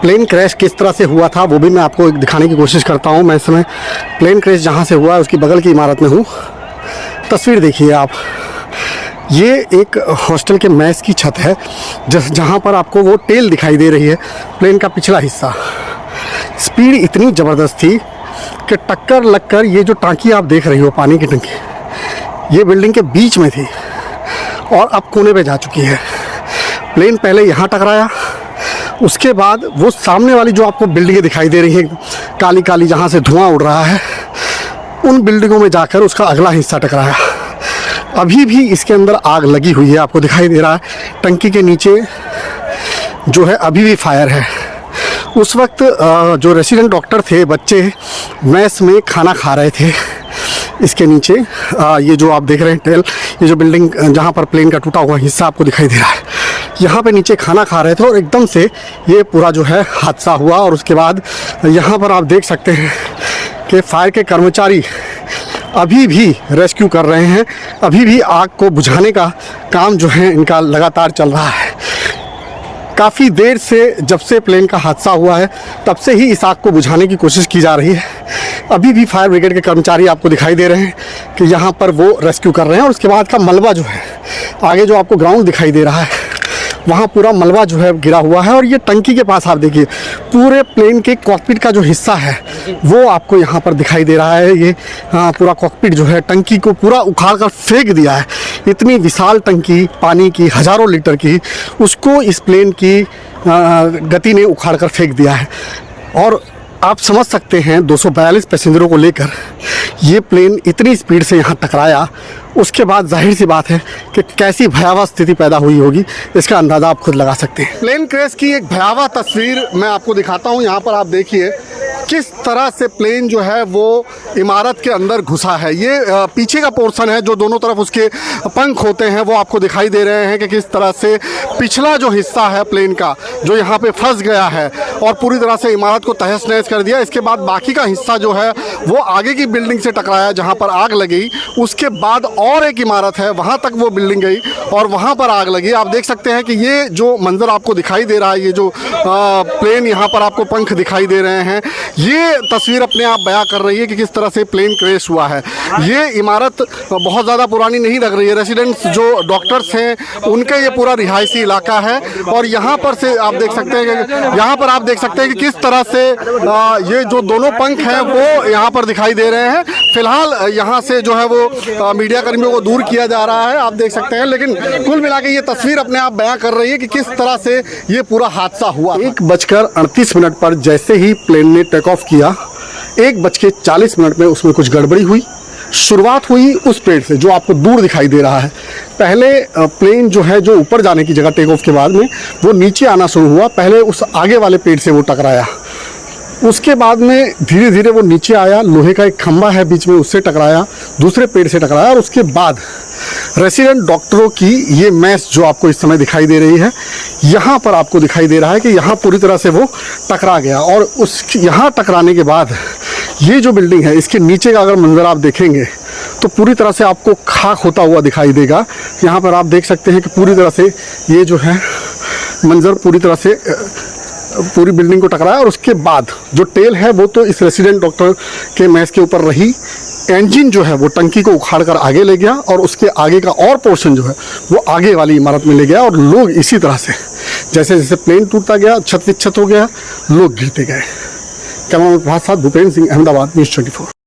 Plane crash किस तरह से हुआ था वो भी मैं आपको दिखाने की कोशिश करता हूँ। मैं इस समय प्लेन क्रैश जहाँ से हुआ है उसकी बगल की इमारत में हूँ। तस्वीर देखिए आप, ये एक हॉस्टल के मेस की छत है जहाँ पर आपको वो टेल दिखाई दे रही है, प्लेन का पिछला हिस्सा। स्पीड इतनी ज़बरदस्त थी कि टक्कर लगकर ये जो टांकी आप देख रही हो, पानी की टंकी, ये बिल्डिंग के बीच में थी और अब कोने पे जा चुकी है। प्लेन पहले यहाँ टकराया, उसके बाद वो सामने वाली जो आपको बिल्डिंगें दिखाई दे रही हैं काली काली, जहाँ से धुआं उड़ रहा है, उन बिल्डिंगों में जाकर उसका अगला हिस्सा टकराया। अभी भी इसके अंदर आग लगी हुई है, आपको दिखाई दे रहा है। टंकी के नीचे जो है अभी भी फायर है। उस वक्त जो रेसिडेंट डॉक्टर थे, बच्चे मेस में खाना खा रहे थे। इसके नीचे ये जो आप देख रहे हैं टेल, ये जो बिल्डिंग जहाँ पर प्लेन का टूटा हुआ हिस्सा आपको दिखाई दे रहा है, यहाँ पे नीचे खाना खा रहे थे और एकदम से ये पूरा जो है हादसा हुआ। और उसके बाद यहाँ पर आप देख सकते हैं कि फायर के कर्मचारी अभी भी रेस्क्यू कर रहे हैं। अभी भी आग को बुझाने का काम जो है इनका लगातार चल रहा है। काफ़ी देर से, जब से प्लेन का हादसा हुआ है तब से ही इस आग को बुझाने की कोशिश की जा रही है। अभी भी फायर ब्रिगेड के कर्मचारी आपको दिखाई दे रहे हैं कि यहाँ पर वो रेस्क्यू कर रहे हैं। और उसके बाद का मलबा जो है, आगे जो आपको ग्राउंड दिखाई दे रहा है, वहाँ पूरा मलबा जो है गिरा हुआ है। और ये टंकी के पास आप देखिए, पूरे प्लेन के कॉकपिट का जो हिस्सा है वो आपको यहाँ पर दिखाई दे रहा है। ये पूरा कॉकपिट जो है टंकी को पूरा उखाड़ कर फेंक दिया है। इतनी विशाल टंकी, पानी की हज़ारों लीटर की, उसको इस प्लेन की गति ने उखाड़ कर फेंक दिया है। और आप समझ सकते हैं 242 पैसेंजरों को लेकर ये प्लेन इतनी स्पीड से यहाँ टकराया, उसके बाद जाहिर सी बात है कि कैसी भयावह स्थिति पैदा हुई होगी, इसका अंदाज़ा आप खुद लगा सकते हैं। प्लेन क्रैश की एक भयावह तस्वीर मैं आपको दिखाता हूँ। यहाँ पर आप देखिए किस तरह से प्लेन जो है वो इमारत के अंदर घुसा है। ये पीछे का पोर्शन है, जो दोनों तरफ उसके पंख होते हैं, वो आपको दिखाई दे रहे हैं कि किस तरह से पिछला जो हिस्सा है प्लेन का, जो यहाँ पे फंस गया है और पूरी तरह से इमारत को तहस नहस कर दिया। इसके बाद बाकी का हिस्सा जो है वो आगे की बिल्डिंग से टकराया जहाँ पर आग लगी। उसके बाद और एक इमारत है, वहाँ तक वो बिल्डिंग गई और वहाँ पर आग लगी। आप देख सकते हैं कि ये जो मंजर आपको दिखाई दे रहा है, ये जो प्लेन यहाँ पर आपको पंख दिखाई दे रहे हैं, ये तस्वीर अपने आप बयां कर रही है कि किस तरह से प्लेन क्रैश हुआ है। ये इमारत बहुत ज़्यादा पुरानी नहीं लग रही है। रेसिडेंट्स जो डॉक्टर्स हैं उनका ये पूरा रिहायशी इलाका है। और यहाँ पर से आप देख सकते हैं कि यहाँ पर आप देख सकते हैं कि किस तरह से ये जो दोनों पंख हैं वो यहाँ पर दिखाई दे रहे हैं। फिलहाल यहाँ से जो है वो मीडिया कर्मियों को दूर किया जा रहा है, आप देख सकते हैं। लेकिन कुल मिला के ये तस्वीर अपने आप बयां कर रही है कि किस तरह से ये पूरा हादसा हुआ। 1:38 पर जैसे ही प्लेन ने टेक ऑफ किया, 1:40 में उसमें कुछ गड़बड़ी हुई। शुरुआत हुई उस पेड़ से जो आपको दूर दिखाई दे रहा है। पहले प्लेन जो है जो ऊपर जाने की जगह टेक ऑफ के बाद में वो नीचे आना शुरू हुआ। पहले उस आगे वाले पेड़ से वो टकराया, उसके बाद में धीरे धीरे वो नीचे आया। लोहे का एक खंभा है बीच में, उससे टकराया, दूसरे पेड़ से टकराया। और उसके बाद रेसिडेंट डॉक्टरों की ये मेस जो आपको इस समय दिखाई दे रही है, यहाँ पर आपको दिखाई दे रहा है कि यहाँ पूरी तरह से वो टकरा गया। और उस यहाँ टकराने के बाद ये जो बिल्डिंग है, इसके नीचे का अगर मंजर आप देखेंगे तो पूरी तरह से आपको खाक होता हुआ दिखाई देगा। यहाँ पर आप देख सकते हैं कि पूरी तरह से ये जो है मंजर पूरी तरह से पूरी बिल्डिंग को टकराया। और उसके बाद जो टेल है वो तो इस रेसिडेंट डॉक्टर के मेस के ऊपर रही। इंजन जो है वो टंकी को उखाड़ कर आगे ले गया और उसके आगे का और पोर्शन जो है वो आगे वाली इमारत में ले गया। और लोग इसी तरह से जैसे जैसे प्लेन टूटता गया, छत विच्छत हो गया, लोग गिरते गए। कैमरामैन के साथ भूपेंद्र सिंह, अहमदाबाद, न्यूज़ 24।